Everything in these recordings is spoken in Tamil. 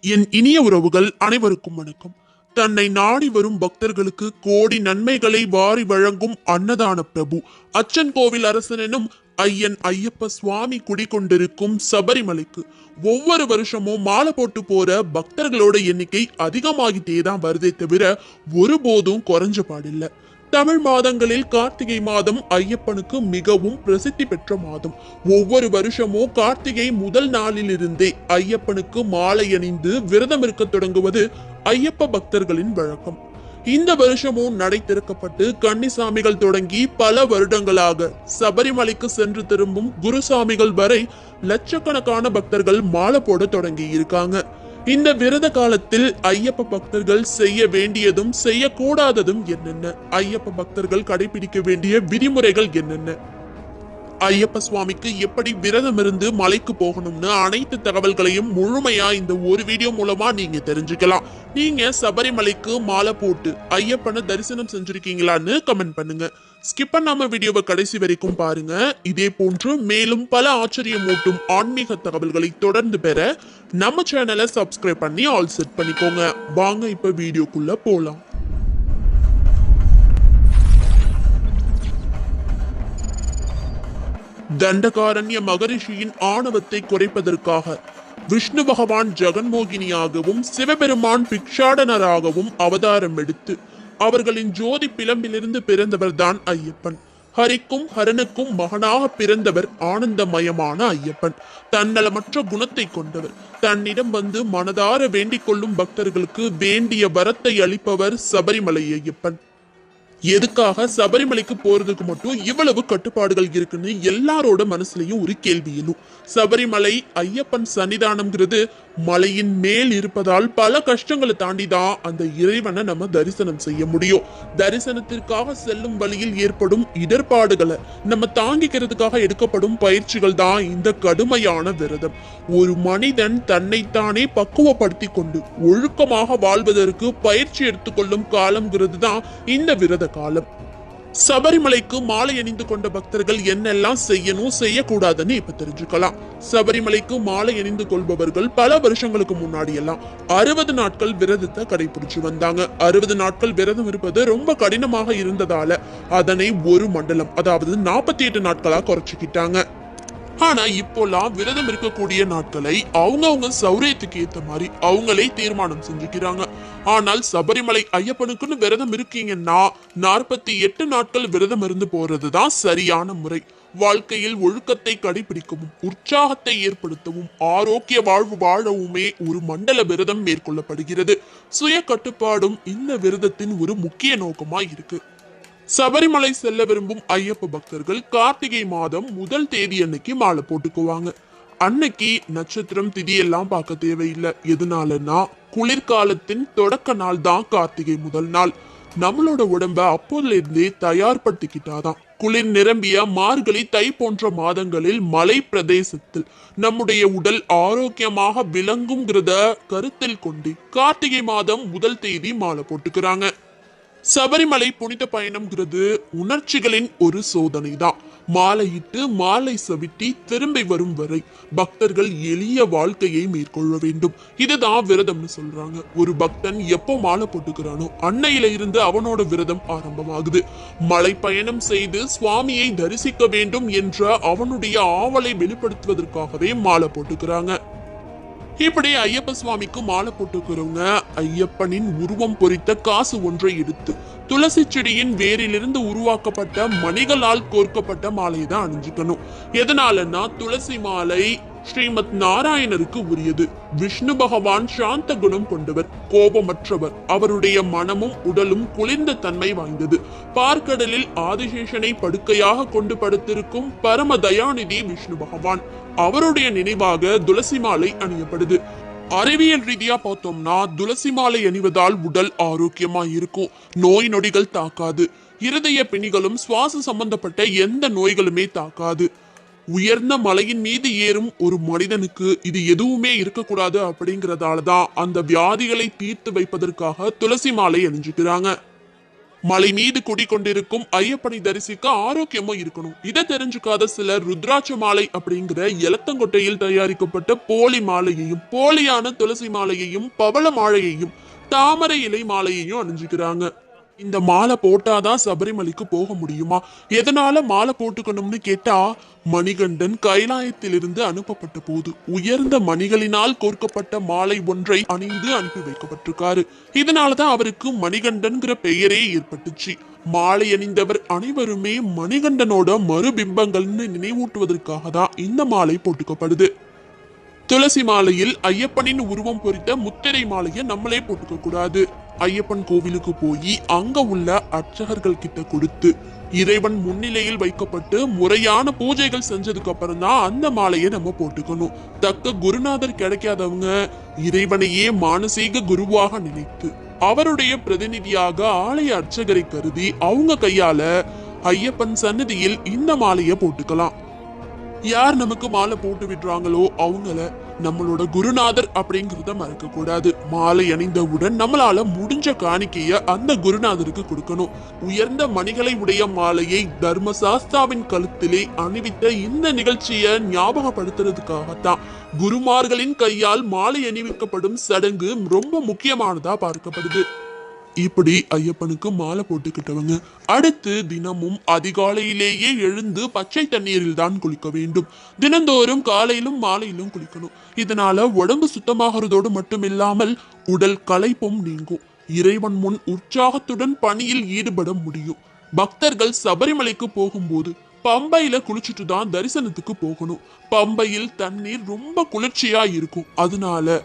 என் இனிய உறவுகள் அனைவருக்கும் வணக்கம். தன்னை நாடி வரும் பக்தர்களுக்கு கோடி நன்மைகளை வாரி வழங்கும் அன்னதான பிரபு அச்சன் கோவில் அரசன் எனும் ஐயன் ஐயப்ப சுவாமி குடிகொண்டிருக்கும் சபரிமலைக்கு ஒவ்வொரு வருஷமும் மாலை போட்டு போற பக்தர்களோட எண்ணிக்கை அதிகமாகிட்டே தான் வருதே தவிர ஒருபோதும் குறைஞ்ச பாடில்லை. தமிழ் மாதங்களில் கார்த்திகை மாதம் ஐயப்பனுக்கு மிகவும் பிரசித்தி பெற்ற மாதம். ஒவ்வொரு வருஷமும் கார்த்திகை முதல் நாளிலிருந்தே ஐயப்பனுக்கு மாலை அணிந்து விரதம் இருக்க தொடங்குவது ஐயப்ப பக்தர்களின் வழக்கம். இந்த வருஷமும் நடை திறக்கப்பட்டு கன்னிசாமிகள் தொடங்கி பல வருடங்களாக சபரிமலைக்கு சென்று திரும்பும் குருசாமிகள் வரை லட்சக்கணக்கான பக்தர்கள் மாலை போட தொடங்கி இருக்காங்க. இந்த விரத காலத்தில் ஐயப்ப பக்தர்கள் செய்ய வேண்டியதும் செய்யக்கூடாததும் என்னென்ன, ஐயப்ப பக்தர்கள் கடைபிடிக்க வேண்டிய விதிமுறைகள் என்னென்ன, ஐயப்ப சுவாமிக்கு எப்படி விரதம் இருந்து மலைக்கு போகணும்னு அனைத்து தகவல்களையும் முழுமையா இந்த ஒரு வீடியோ மூலமா நீங்க தெரிஞ்சுக்கலாம். நீங்க சபரிமலைக்கு மாலை போட்டு ஐயப்பனை தரிசனம் செஞ்சிருக்கீங்களான்னு கமெண்ட் பண்ணுங்க. ஸ்கிப் பண்ணாம வீடியோவை கடைசி வரைக்கும் பாருங்க. இதே போன்று மேலும் பல ஆச்சரியமூட்டும் ஆன்மீக தகவல்களை தொடர்ந்து பெற நம்ம சேனலை சப்ஸ்கிரைப் பண்ணி ஆல் செட் பண்ணிக்கோங்க. வாங்க இப்ப வீடியோக்குள்ள போலாம். தண்டகாரண்ய மகரிஷியின் ஆணவத்தை குறைப்பதற்காக விஷ்ணு பகவான் ஜெகன்மோகினியாகவும் சிவபெருமான் பிக்ஷாடனராகவும் அவதாரம் எடுத்து அவர்களின் ஜோதி பிளம்பிலிருந்து பிறந்தவர் தான் ஐயப்பன். ஹரிக்கும் ஹரனுக்கும் மகனாக பிறந்தவர் ஆனந்தமயமான ஐயப்பன். தன்னலமற்ற குணத்தை கொண்டவர். தன்னிடம் வந்து மனதார வேண்டிக் கொள்ளும் பக்தர்களுக்கு வேண்டிய வரத்தை அளிப்பவர் சபரிமலை ஐயப்பன். எதுக்காக சபரிமலைக்கு போறதுக்கு மட்டும் இவ்வளவு கட்டுப்பாடுகள் இருக்குன்னு எல்லாரோட மனசுலயும் ஒரு கேள்வி எழும். சபரிமலை ஐயப்பன் சன்னிதானம்ங்கிறது மலையின் மேல் இருப்பதால் பல கஷ்டங்களை தாண்டிதான் அந்த இறைவனை நம்ம தரிசனம் செய்ய முடியும். தரிசனத்திற்காக செல்லும் வழியில் ஏற்படும் இடர்பாடுகளை நம்ம தாங்கிக்கிறதுக்காக எடுக்கப்படும் பயிற்சிகள் தான் இந்த கடுமையான விரதம். ஒரு மனிதன் தன்னைத்தானே பக்குவப்படுத்தி கொண்டு ஒழுக்கமாக வாழ்வதற்கு பயிற்சி எடுத்துக்கொள்ளும் காலம்ங்கிறது தான் இந்த விரத காலம். சபரிமலைக்கு மாலை அணிந்து கொண்ட பக்தர்கள் என்னெல்லாம் செய்யணும் செய்யக்கூடாதுன்னு இப்ப தெரிஞ்சுக்கலாம். சபரிமலைக்கு மாலை அணிந்து கொள்பவர்கள் பல வருஷங்களுக்கு முன்னாடி எல்லாம் 60 நாட்கள் விரதத்தை கடைபிடிச்சு வந்தாங்க. 60 நாட்கள் விரதம் இருப்பது ரொம்ப கடினமாக இருந்ததால அதனை ஒரு மண்டலம், அதாவது 48 நாட்களா குறைச்சிக்கிட்டாங்க. ஆனா இப்போலாம் விரதம் இருக்கக்கூடிய நாட்களை அவங்கவுங்க சௌரியத்துக்கு ஏத்த மாதிரி அவங்களே தீர்மானம் செஞ்சுக்கிறாங்க. ஆனால் சபரிமலை ஐயப்பனுக்குன்னு விரதம் இருக்கீங்கன்னா 48 நாட்கள் விரதம் இருந்து போறதுதான் சரியான முறை. வாழ்க்கையில் ஒழுக்கத்தை கடைபிடிக்கவும் உற்சாகத்தை ஏற்படுத்தவும் ஆரோக்கிய வாழ்வு வாழவுமே ஒரு மண்டல விரதம் மேற்கொள்ளப்படுகிறது. சுய கட்டுப்பாடும் இந்த விரதத்தின் ஒரு முக்கிய நோக்கமா இருக்கு. சபரிமலை செல்ல விரும்பும் ஐயப்ப பக்தர்கள் கார்த்திகை மாதம் முதல் தேதி அன்னைக்கு மாலை போட்டுக்குவாங்க. அன்னைக்கு நட்சத்திரம் திதி எல்லாம் பார்க்க தேவையில்லை. எதனாலன்னா குளிர்காலத்தின் தொடக்க நாள் தான் கார்த்திகை முதல் நாள். நம்மளோட உடம்ப அப்போதுல இருந்தே தயார்படுத்திக்கிட்டாதான் குளிர் நிரம்பிய மார்கழி தை போன்ற மாதங்களில் மலை பிரதேசத்தில் நம்முடைய உடல் ஆரோக்கியமாக விளங்குங்கிறத கருத்தில் கொண்டு கார்த்திகை மாதம் முதல் தேதி மாலை போட்டுக்கிறாங்க. சபரிமலை புனித பயணம்ங்கிறது உணர்ச்சிகளின் ஒரு சோதனை தான். மாலையிட்டு மாலை சவிட்டி திரும்பி வரும் வரை பக்தர்கள் எளிய வாழ்க்கையை மேற்கொள்ள வேண்டும். இதுதான் விரதம்னு சொல்றாங்க. ஒரு பக்தன் எப்போ மாலை போட்டுக்கிறானோ அன்னையில இருந்து அவனோட விரதம் ஆரம்பமாகுது. மலை பயணம் செய்து சுவாமியை தரிசிக்க வேண்டும் என்ற அவனுடைய ஆவலை வெளிப்படுத்துவதற்காகவே மாலை போட்டுக்கிறாங்க. இப்படி ஐயப்ப சுவாமிக்கு மாலை போட்டுக்கிறவங்க ஐயப்பனின் உருவம் பொறித்த காசு ஒன்றை எடுத்து துளசி செடியின் வேரிலிருந்து உருவாக்கப்பட்ட மணிகளால் கோர்க்கப்பட்ட மாலையை தான் அணிஞ்சுக்கணும். எதனாலன்னா துளசி மாலை ஸ்ரீமத் நாராயணருக்கு உரியது. விஷ்ணு பகவான் சாந்த குணம் கொண்டவர், கோபமற்றவர். அவருடைய மனமும் உடலும் குளிர்ந்த தன்மை வாய்ந்தது. பார்க்கடலில் ஆதிசேஷனை படுக்கையாக கொண்டு படுத்திருக்கும் பரம தயாநிதி விஷ்ணு பகவான். அவருடைய நினைவாக துளசி மாலை அணியப்படுது. அறிவியல் ரீதியா பார்த்தோம்னா துளசி மாலை அணிவதால் உடல் ஆரோக்கியமா இருக்கும். நோய் நொடிகள் தாக்காது. இருதய பிணிகளும் சுவாச சம்பந்தப்பட்ட எந்த நோய்களுமே தாக்காது. உயர்ந்த மலையின் மீது ஏறும் ஒரு மனிதனுக்கு இது எதுவுமே இருக்கக்கூடாது அப்படிங்கறதாலதான் அந்த வியாதிகளை தீர்த்து வைப்பதற்காக துளசி மாலை அணிஞ்சுக்கிறாங்க. மலை மீது குடிக்கொண்டிருக்கும் ஐயப்பனை தரிசிக்க ஆரோக்கியமும் இருக்கணும். இதை தெரிஞ்சுக்காத சிலர் ருத்ராட்ச மாலை அப்படிங்கிற எலத்தங்கொட்டையில் தயாரிக்கப்பட்ட போலி மாலையையும், போலியான துளசி மாலையையும், பவள மாலையையும், தாமரை இலை மாலையையும் அணிஞ்சுக்கிறாங்க. இந்த மாலை போட்டாதான் சபரிமலைக்கு போக முடியுமா? எதனால மாலை போட்டுக்கணும்னு கேட்டா, மணிகண்டன் கைலாயத்திலிருந்து அனுப்பப்பட்ட போது உயர்ந்த மணிகளினால் கோர்க்கப்பட்ட மாலை ஒன்றை அணிந்து அனுப்பி வைக்கப்பட்டிருக்காரு. இதனாலதான் அவருக்கு மணிகண்டன்கிற பெயரே ஏற்பட்டுச்சு. மாலை அணிந்தவர் அனைவருமே மணிகண்டனோட மறுபிம்பங்கள்னு நினைவூட்டுவதற்காக தான் இந்த மாலை போட்டுக்கப்படுது. துளசி மாலையில் ஐயப்பனின் உருவம் பொறித்த முத்திரை மாலையை நம்மளே போட்டுக்க கூடாது. ஐயப்பன் கோவிலுக்கு போய் அங்க உள்ள அர்ச்சகர்கள் கிட்ட கொடுத்து இறைவன் முன்னிலையில் வைக்கப்பட்டு முறையான பூஜைகள் செஞ்சதுக்கு அப்புறம் தான் அந்த மாலையை நம்ம போட்டுக்கணும். தக்க குருநாதர் கிடைக்காதவங்க இறைவனையே மானசீக குருவாக நினைத்து அவருடைய பிரதிநிதியாக ஆலய அர்ச்சகரை கருதி அவங்க கையால ஐயப்பன் சன்னதியில் இந்த மாலையை போட்டுக்கலாம். யார் நமக்கு மாலை போட்டு விடுறாங்களோ அவங்கள நம்மளோட குருநாதர் அப்படிங்கிறத மறக்க கூடாது. மாலை அணிந்தவுடன் நம்மளால முடிஞ்ச காணிக்கைய அந்த குருநாதருக்கு கொடுக்கணும். உயர்ந்த மணிகளை உடைய மாலையை தர்மசாஸ்தாவின் கழுத்திலே அணிவித்த இந்த நிகழ்ச்சியை ஞாபகப்படுத்துறதுக்காகத்தான் குருமார்களின் கையால் மாலை அணிவிக்கப்படும் சடங்கு ரொம்ப முக்கியமானதா பார்க்கப்படுது. இப்படி ஐயப்பனுக்கு மாலை போட்டுக்கிட்டவங்க அடுத்து தினமும் அதிகாலையிலேயே எழுந்து பச்சை தண்ணீரில் தான் குளிக்க வேண்டும். தினந்தோறும் காலையிலும் மாலையிலும் குளிக்கணும். இதனால உடம்பு சுத்தமாகிறதோடு மட்டுமில்லாமல் உடல் களைப்பும் நீங்கும். இறைவன் முன் உற்சாகத்துடன் பணியில் ஈடுபட முடியும். பக்தர்கள் சபரிமலைக்கு போகும்போது பம்பையில குளிச்சுட்டு தான் தரிசனத்துக்கு போகணும். பம்பையில் தண்ணீர் ரொம்ப குளிர்ச்சியா இருக்கும். அதனால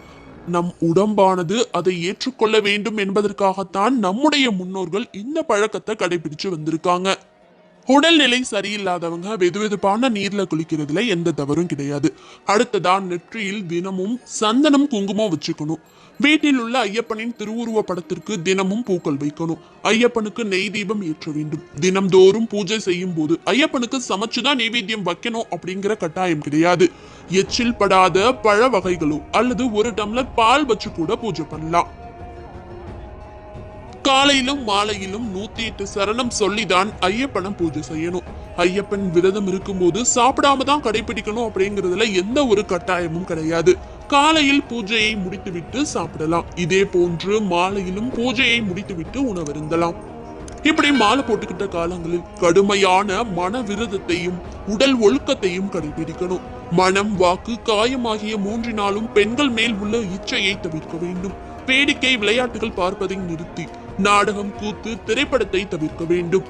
நம் உடம்பானது அதை ஏற்றுக்கொள்ள வேண்டும் என்பதற்காகத்தான் நம்முடைய முன்னோர்கள் இந்த பழக்கத்தை கடைபிடிச்சு வந்திருக்காங்க. உடல்நிலை சரியில்லாதவங்க வெதுவெதுப்பான நீர்ல குளிக்கிறதுல எந்த தவறும் கிடையாது. அடுத்ததான் நெற்றியில் தினமும் சந்தனம் குங்குமம் வச்சுக்கணும். வீட்டில் உள்ள ஐயப்பனின் திருவுருவ படத்திற்கு தினமும் பூக்கள் வைக்கணும். ஐயப்பனுக்கு நெய் தீபம் ஏற்ற வேண்டும். தினம்தோறும் பூஜை செய்யும் போது ஐயப்பனுக்கு சமைச்சுதான் நைவேத்தியம் வைக்கணும் அப்படிங்கிற கட்டாயம் கிடையாது. எச்சில் படாத பழ வகைகளோ அல்லது ஒரு டம்ளர் பால் வச்சு கூட பூஜை பண்ணலாம். காலையிலும் மாலையிலும் 108 சரணம் சொல்லிதான் ஐயப்பனை பூஜை செய்யணும். ஐயப்பன் விரதம் இருக்கும்போது சாப்பிடாம தான் கடைபிடிக்கணும் அப்படிங்கிறதுல எந்த ஒரு கட்டாயமும் கிடையாது. காலையில் பூஜையை முடித்துவிட்டு சாப்பிடலாம். இதே போன்று மாலையிலும் பூஜையை முடித்துவிட்டு உணவருந்தலாம். இப்படி மாலை போட்டுக்கிட்ட காலங்களில் கடுமையான மன விரதத்தையும் உடல் ஒழுக்கத்தையும் கடைபிடிக்கணும். மனம், வாக்கு, காயம் ஆகிய மூன்றினாலும் பெண்கள் மேல் உள்ள இச்சையை தவிர்க்க வேண்டும். வேடிக்கை விளையாட்டுகள் பார்ப்பதை நிறுத்தி நாடகம், கூத்து, திரைப்படத்தை தவிர்க்க வேண்டும்.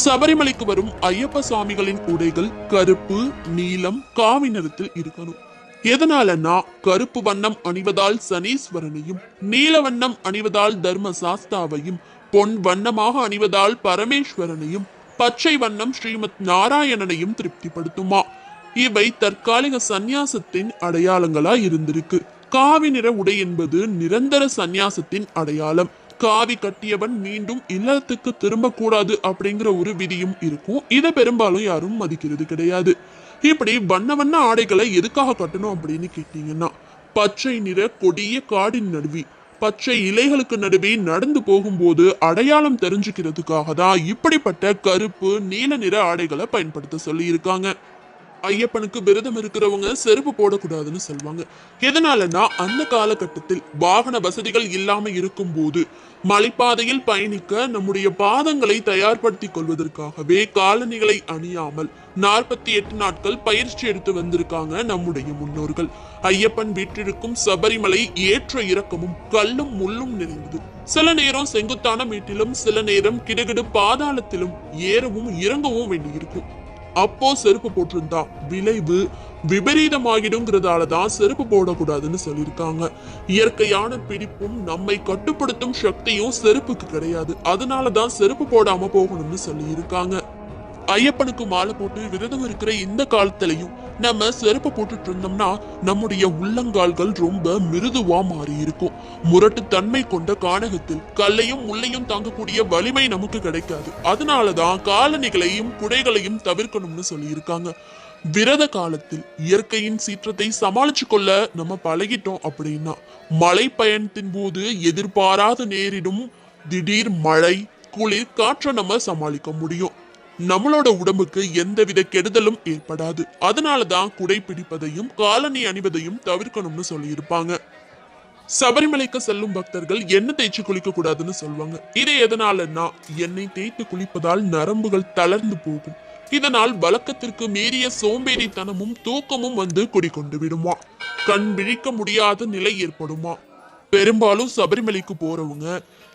சபரிமலைக்கு வரும் ஐயப்ப சுவாமிகளின் உடைகள் கருப்பு, நீலம், காவி நிறத்தில் இருக்கணும். எதனாலனா கருப்பு வண்ணம் அணிவதால் சனீஸ்வரனையும், நீல வண்ணம் அணிவதால் தர்ம சாஸ்தாவையும், பொன் வண்ணமாக அணிவதால் பரமேஸ்வரனையும், பச்சை வண்ணம் ஸ்ரீமத் நாராயணனையும் திருப்திப்படுத்துமா. இவை தற்காலிக சந்நியாசத்தின் அடையாளங்களா இருந்திருக்கு. காவி நிற உடை என்பது நிரந்தர சந்நியாசத்தின் அடையாளம். காவி கட்டியவன் மீண்டும் இல்லத்துக்கு திரும்ப கூடாது அப்படிங்கிற ஒரு விதியும் இருக்கும். இதை பெரும்பாலும் யாரும் மதிக்கிறது கிடையாது. இப்படி வண்ண வண்ண ஆடைகளை எதுக்காக கட்டணும் அப்படின்னு கேட்டீங்கன்னா, பச்சை நிற கொடிய காடின் நடுவி பச்சை இலைகளுக்கு நடுவே நடந்து போகும்போது அடையாளம் தெரிஞ்சுக்கிறதுக்காக தான் இப்படிப்பட்ட கருப்பு, நீல நிற ஆடைகளை பயன்படுத்த சொல்லி இருக்காங்க. ஐயப்பனுக்கு விரதம் இருக்கிறவங்க செருப்பு போடக்கூடாதுன்னு சொல்லுவாங்க. எதனாலனா அந்த காலகட்டத்தில் வாகன வசதிகள் இல்லாம இருக்கும் போது மலைப்பாதையில் பயணிக்க நம்முடைய பாதங்களை தயார்படுத்திக் கொள்வதற்காகவே காலணிகளை அணியாமல் 48 நாட்கள் பயிற்சி எடுத்து வந்திருக்காங்க நம்முடைய முன்னோர்கள். ஐயப்பன் வீற்றிருக்கும் சபரிமலை ஏற்ற இறக்கமும் கல்லும் முள்ளும் நிறைந்தது. சில நேரம் செங்குத்தான மீட்டிலும், சில நேரம் கிடுகிடு பாதாளத்திலும் ஏறவும் இறங்கவும் வேண்டியிருக்கும். அப்போ செருப்பு போட்டிருந்தா விளைவு விபரீதமாகிடுங்கிறதாலதான் செருப்பு போடக்கூடாதுன்னு சொல்லியிருக்காங்க. இயற்கையான பிடிப்பும் நம்மை கட்டுப்படுத்தும் சக்தியும் செருப்புக்கு கிடையாது. அதனாலதான் செருப்பு போடாம போகணும்னு சொல்லி இருக்காங்க. ஐயப்பனுக்கு மாலை போட்டு விரதம் இருக்கிற இந்த காலத்திலையும் நம்ம செருப்பு போட்டுட்டு இருந்தோம்னா நம்முடைய உள்ளங்கால்கள் ரொம்ப மிருதுவா மாறி இருக்கும். முரட்டு தன்மை கொண்ட கானகத்தில் கல்லையும் முள்ளையும் தாங்கக்கூடிய வலிமை நமக்கு கிடைக்காது. அதனாலதான் காலணிகளையும் குடைகளையும் தவிர்க்கணும்னு சொல்லி இருக்காங்க. விரத காலத்தில் இயற்கையின் சீற்றத்தை சமாளிச்சு கொள்ள நம்ம பழகிட்டோம் அப்படின்னா மலை பயணத்தின் போது எதிர்பாராத நேரிடும் திடீர் மழை, குளிர் காற்றை நம்ம சமாளிக்க முடியும். நம்மளோட உடம்புக்கு எந்தவித கெடுதலும் ஏற்படாது. அதனாலதான் குடை பிடிப்பதையும் காலணி அணிவதையும் தவிர்க்கணும்னு சொல்லி இருப்பாங்க. சபரிமலைக்கு செல்லும் பக்தர்கள் எண்ணெய் தேய்ச்சி குளிக்க கூடாதுன்னு சொல்லுவாங்க. இது எதனாலன்னா, எண்ணெய் தேய்த்து குளிப்பதால் நரம்புகள் தளர்ந்து போகும். இதனால் வழக்கத்திற்கு மீறிய சோம்பேறித்தனமும் தூக்கமும் வந்து குடிக்கொண்டு விடுமா. கண் விழிக்க முடியாத நிலை ஏற்படுமா. பெரும்பாலும் சபரிமலைக்கு போறவங்க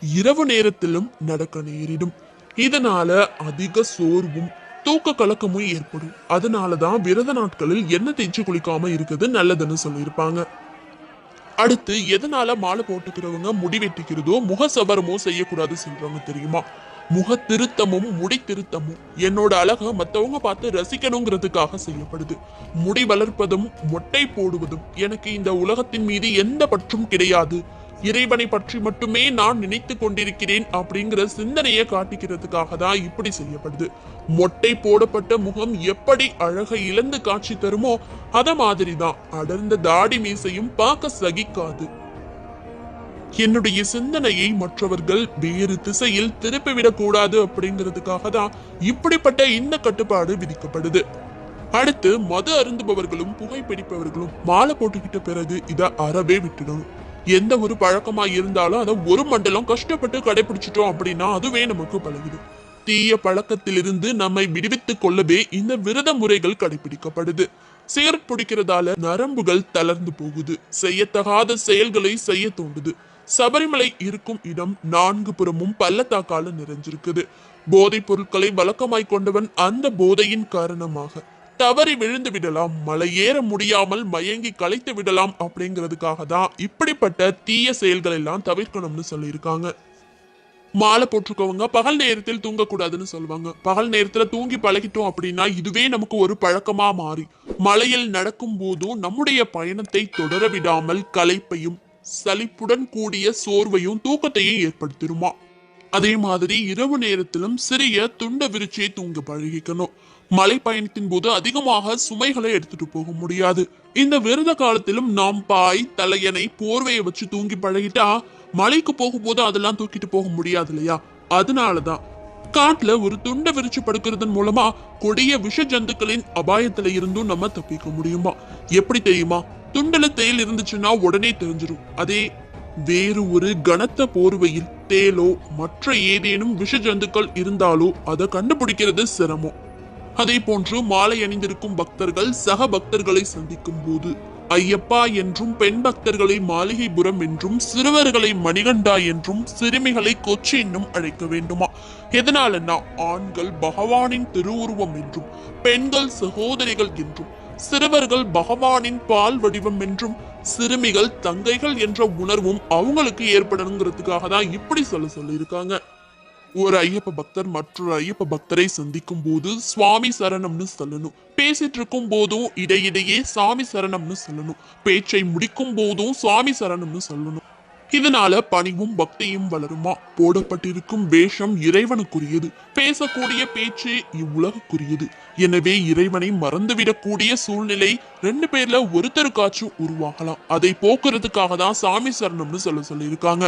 இரவு நேரத்திலும் நடக்க நேரிடும். இதனால அதிக சோர்வும் தூக்க கலக்கமும் ஏற்படும். அதனாலதான் விரத நாட்களில் எண்ணெய் தேய்ச்சி குளிக்காம இருக்குது நல்லதுன்னு சொல்லியிருப்பாங்க. அடுத்து, எதனால மாலை போட்டுக்கிறவங்க முடி வெட்டிக்கிறதோ முக சவரமோ செய்யக்கூடாது சொல்றாங்க தெரியுமா? முக திருத்தமும் முடி திருத்தமும் என்னோட அழக மத்தவங்க பார்த்து ரசிக்கணுங்கிறதுக்காக செய்யப்படுது. முடி வளர்ப்பதும் மொட்டை போடுவதும் எனக்கு இந்த உலகத்தின் மீது எந்த பற்றும் கிடையாது. இறைவனை பற்றி மட்டுமே நான் நினைத்து கொண்டிருக்கிறேன் அப்படிங்கிற சிந்தனையை காட்டிக்கிறதுக்காக தான் இப்படி செய்யப்படுது. மொட்டை போடப்பட்ட முகம் எப்படி அழகை இழந்து காட்சி தருமோ அத மாதிரிதான் அடர்ந்த தாடி மீசையும் பார்க்க சகிக்காது. என்னுடைய சிந்தனையை மற்றவர்கள் வேறு திசையில் திருப்பிவிடக் கூடாது அப்படிங்கிறதுக்காக தான் இப்படிப்பட்ட இந்த கட்டுப்பாடு விதிக்கப்படுது. அடுத்து, மது அருந்துபவர்களும் புகைப்பிடிப்பவர்களும் மாலை போட்டுக்கிட்ட பிறகு இதை அறவே விட்டுடணும். எந்த ஒரு பழக்கமா இருந்தாலும் அதை ஒரு மண்டலம் கஷ்டப்பட்டு கடைபிடிச்சிட்டோம் அப்படின்னா அதுவே நமக்கு பழகிடும். தீய பழக்கத்திலிருந்து நம்மை விடுவித்துக் கொள்ளவே இந்த விரத முறைகள் கடைபிடிக்கப்படுது. சிகரெட் பிடிக்கிறதால நரம்புகள் தளர்ந்து போகுது. செய்யத்தகாத செயல்களை செய்ய தோண்டுது. சபரிமலை இருக்கும் இடம் 4 புறமும் பள்ளத்தாக்கால நிறைஞ்சிருக்குது. போதைப் பொருட்களை வழக்கமாய் கொண்டவன் அந்த போதையின் காரணமாக தவறி விழுந்து விடலாம், மலை ஏற முடியாமல் மயங்கி களைத்து விடலாம் அப்படிங்கிறதுக்காக தான் இப்படிப்பட்ட தீய செயல்கள் எல்லாம் தவிர்க்கணும்னு சொல்லியிருக்காங்க. மாலை போட்டுக்கவங்க பகல் நேரத்தில் தூங்கக்கூடாதுன்னு சொல்லுவாங்க. பகல் நேரத்துல தூங்கி பழகிட்டோம் அப்படின்னா இதுவே நமக்கு ஒரு பழக்கமா மாறி மலையில் நடக்கும் போதும் நம்முடைய பயணத்தை தொடர விடாமல் களைப்பையும் சலிப்புடன் கூடிய சோர்வையும் தூக்கத்தையும் ஏற்படுத்திடுமா. அதே மாதிரி இரவு நேரத்திலும் சிறிய துண்ட விரிச்சியை தூங்க பழகிக்கணும். மலை பயணத்தின் போது அதிகமாக சுமைகளை எடுத்துட்டு போக முடியாது. இந்த விரத காலத்திலும் நாம் பாய், தலையணை, போர்வையை வச்சு தூங்கி பழகிட்டா மலைக்கு போகும்போது அதெல்லாம் தூக்கிட்டு போக முடியாது இல்லையா? அதனாலதான் காட்டுல ஒரு துண்டை விரிச்சு படுக்கிறதன் மூலமா கொடிய விஷ ஜந்துக்களின் அபாயத்துல இருந்தும் நம்ம தப்பிக்க முடியுமா? எப்படி தெரியுமா? துண்டல தேல் இருந்துச்சுன்னா உடனே தெரிஞ்சிடும். அதே வேறு ஒரு கனத்த போர்வையில் தேலோ மற்ற ஏதேனும் விஷ ஜந்துக்கள் இருந்தாலோ அதை கண்டுபிடிக்கிறது சிரமம். அதே போன்று மாலை அணிந்திருக்கும் பக்தர்கள் சக பக்தர்களை சந்திக்கும் போது ஐயப்பா என்றும், பெண் பக்தர்களை மாளிகைபுரம் என்றும், சிறுவர்களை மணிகண்டா என்றும், சிறுமிகளை கொச்சி என்னும் அழைக்க வேண்டுமா? எதனாலன்னா ஆண்கள் பகவானின் திருவுருவம் என்றும், பெண்கள் சகோதரிகள் என்றும், சிறுவர்கள் பகவானின் பால் வடிவம் என்றும், சிறுமிகள் தங்கைகள் என்ற உணர்வும் அவங்களுக்கு ஏற்படணுங்கிறதுக்காக தான் இப்படி சொல்லியிருக்காங்க. ஒரு ஐயப்ப பக்தர் மற்றொரு ஐயப்ப பக்தரை சந்திக்கும் போது சுவாமி சரணம்னு சொல்லணும். பேசிட்டு இருக்கும் போதும் இடையிடையே சாமி சரணம்னு சொல்லணும். பேச்சை முடிக்கும் போதும் சுவாமி சரணம்னு சொல்லணும். இதனால பணிவும் பக்தியும் வளருமா. போடப்பட்டிருக்கும் வேஷம் இறைவனுக்குரியது, பேசக்கூடிய பேச்சு இவ்வுலகுக்குரியது. எனவே இறைவனை மறந்துவிடக்கூடிய சூழ்நிலை 2 பேர்ல ஒருத்தருக்காச்சும் உருவாகலாம். அதை போக்குறதுக்காக தான் சாமி சரணம்னு சொல்லியிருக்காங்க.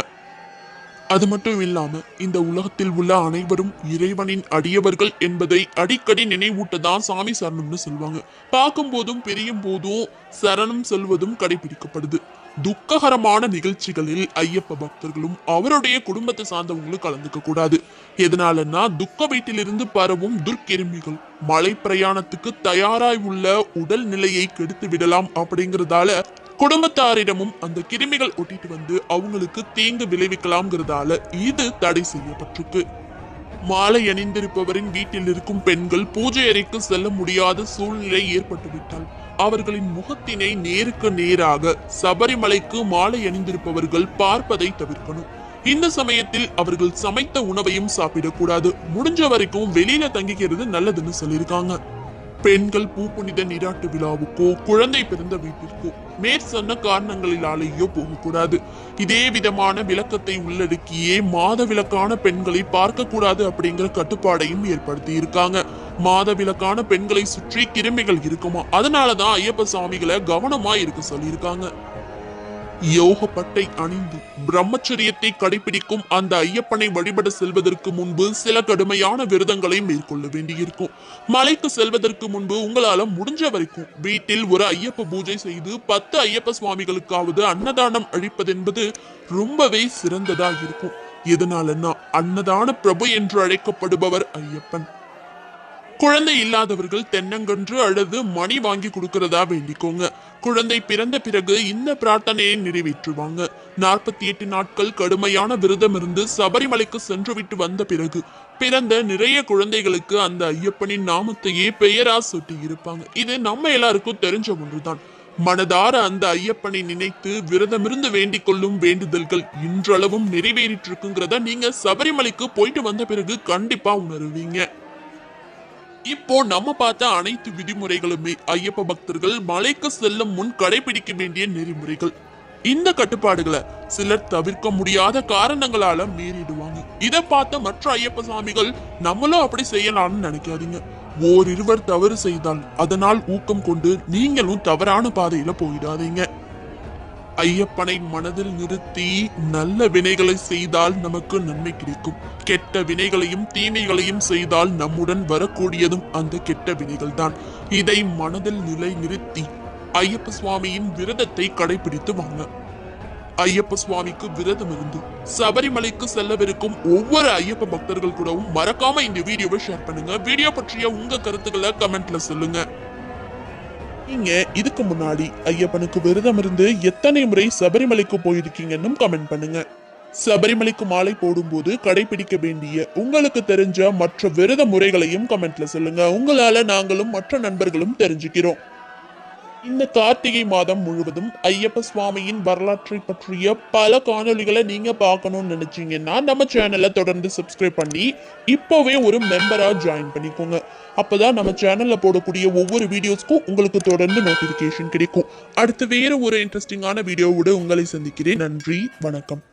அது மட்டும் இல்லாம இந்த உலகத்தில் உள்ள அனைவரும் இறைவனின் அடியவர்கள் என்பதை அடிக்கடி நினைவூட்டதான் சாமி சரணம்னு சொல்லுவாங்க. பார்க்கும் போதும் பிரியும் போதும் சரணம் சொல்வதும் கடைபிடிக்கப்படுது. துக்ககரமான நிகழ்ச்சிகளில் ஐயப்ப பக்தர்களும் அவருடைய குடும்பத்தை சார்ந்தவங்களும் கலந்துக்க கூடாது. எதனாலன்னா துக்க வீட்டிலிருந்து பரவும் துர்க்கிருமிகள் மலை பிரயாணத்துக்கு தயாராய் உள்ள உடல் நிலையை கெடுத்து விடலாம். அப்படிங்கறதால குடும்பத்தாரிடமும் அந்த கிருமிகள் ஒட்டிட்டு வந்து அவங்களுக்கு தீங்கு விளைவிக்கலாம்ங்கிறதால இது தடை செய்யப்பட்டிருக்கு. மாலை அணிந்திருப்பவரின் வீட்டில் இருக்கும் பெண்கள் பூஜை அறைக்கு செல்ல முடியாத சூழ்நிலை ஏற்பட்டுவிட்டால் அவர்களின் முகத்தினை நேருக்கு நேராக சபரிமலைக்கு மாலை அணிந்திருப்பவர்கள் பார்ப்பதை தவிர்க்கணும். இந்த சமயத்தில் அவர்கள் சமைத்த உணவையும் சாப்பிடக்கூடாது. முடிஞ்ச வரைக்கும் வெளியில தங்கிக்கிறது நல்லதுன்னு சொல்லியிருக்காங்க. பெண்கள் பூப்புனித நீராட்டு விழாவுக்கோ குழந்தை பிறந்த வீட்டிற்கோ மேற்சொன்ன காரணங்களிலாலேயோ போகக்கூடாது. இதே விதமான விளக்கத்தை உள்ளடக்கியே மாத விளக்கான பெண்களை பார்க்க கூடாது அப்படிங்கிற கட்டுப்பாடையும் ஏற்படுத்தி இருக்காங்க. மாத விளக்கான பெண்களை சுற்றி கிருமிகள் இருக்குமா, அதனாலதான் ஐயப்ப சாமிகளை கவனமா இருக்க சொல்லியிருக்காங்க. யோக பட்டை அணிந்து பிரம்மச்சரியத்தை கடைபிடிக்கும் அந்த ஐயப்பனை வழிபட செல்வதற்கு முன்பு சில கடுமையான விரதங்களை மேற்கொள்ள வேண்டியிருக்கும். மலைக்கு செல்வதற்கு முன்பு உங்களால முடிஞ்ச வரைக்கும் வீட்டில் ஒரு ஐயப்ப பூஜை செய்து 10 ஐயப்ப சுவாமிகளுக்காவது அன்னதானம் அளிப்பதென்பது ரொம்பவே சிறந்ததா இருக்கும். எதனாலன்னா அன்னதான பிரபு என்று அழைக்கப்படுபவர் ஐயப்பன். குழந்தை இல்லாதவர்கள் தென்னங்கன்று அல்லது மணி வாங்கி கொடுக்கறதா வேண்டிக்கோங்க. குழந்தை பிறந்த பிறகு இந்த பிரார்த்தனையை நிறைவேற்றுவாங்க. 48 நாட்கள் கடுமையான விரதம் இருந்து சபரிமலைக்கு சென்று விட்டு வந்த பிறகு பிறந்த நிறைய குழந்தைகளுக்கு அந்த ஐயப்பனின் நாமத்தையே பெயரா சுட்டி இருப்பாங்க. இது நம்ம எல்லாருக்கும் தெரிஞ்ச ஒன்றுதான். மனதார அந்த ஐயப்பனை நினைத்து விரதமிருந்து வேண்டிக் கொள்ளும் வேண்டுதல்கள் இன்றளவும் நிறைவேறிட்டு இருக்குங்கிறத நீங்க சபரிமலைக்கு போயிட்டு வந்த பிறகு கண்டிப்பா உணருவீங்க. இப்போ நம்ம பார்த்த அனைத்து விதிமுறைகளுமே ஐயப்ப பக்தர்கள் மலைக்கு செல்லும் முன் கடைபிடிக்க வேண்டிய நெறிமுறைகள். இந்த கட்டுப்பாடுகளை சிலர் தவிர்க்க முடியாத காரணங்களால மீறிடுவாங்க. இதை பார்த்த மற்ற ஐயப்ப சாமிகள் நம்மளும் அப்படி செய்யலாம்னு நினைக்காதீங்க. ஓரிருவர் தவறு செய்தால் அதனால் ஊக்கம் கொண்டு நீங்களும் தவறான பாதையில போயிடாதீங்க. ஐயப்பனை மனதில் நிறுத்தி நல்ல வினைகளை செய்தால் நமக்கு நன்மை கிடைக்கும். கெட்ட வினைகளையும் தீமைகளையும் செய்தால் நம்முடன் வரக்கூடியதும் அந்த கெட்ட வினைகள் தான். இதை மனதில் நிலை நிறுத்தி ஐயப்ப சுவாமியின் விரதத்தை கடைபிடித்து வாங்க. ஐயப்ப சுவாமிக்கு விரதம் இருந்து சபரிமலைக்கு செல்லவிருக்கும் ஒவ்வொரு ஐயப்ப பக்தர்கள் கூடவும் மறக்காம இந்த வீடியோவை ஷேர் பண்ணுங்க. வீடியோ பற்றிய உங்க கருத்துக்களை கமெண்ட்ல சொல்லுங்க. நீங்க இதுக்கு முன்னாடி ஐயப்பனுக்கு விரதம் இருந்து எத்தனை முறை சபரிமலைக்கு போயிருக்கீங்கன்னு கமெண்ட் பண்ணுங்க. சபரிமலைக்கு மாலை போடும்போது கடைபிடிக்க வேண்டிய உங்களுக்கு தெரிஞ்ச மற்ற விரத முறைகளையும் கமெண்ட்ல சொல்லுங்க. உங்களால நாங்களும் மற்ற நண்பர்களும் தெரிஞ்சுக்கிறோம். இந்த கார்த்திகை மாதம் முழுவதும் ஐயப்ப சுவாமியின் வரலாற்றை பற்றிய பல காணொலிகளை நீங்க பார்க்கணும்னு நினைச்சீங்கன்னா நம்ம சேனலை தொடர்ந்து சப்ஸ்கிரைப் பண்ணி இப்போவே ஒரு மெம்பரா ஜாயின் பண்ணிக்கோங்க. அப்பதான் நம்ம சேனல்ல போடக்கூடிய ஒவ்வொரு வீடியோஸ்க்கும் உங்களுக்கு தொடர்ந்து நோட்டிபிகேஷன் கிடைக்கும். அடுத்து வேற ஒரு இன்ட்ரெஸ்டிங்கான வீடியோவோட உங்களை சந்திக்கிறேன். நன்றி, வணக்கம்.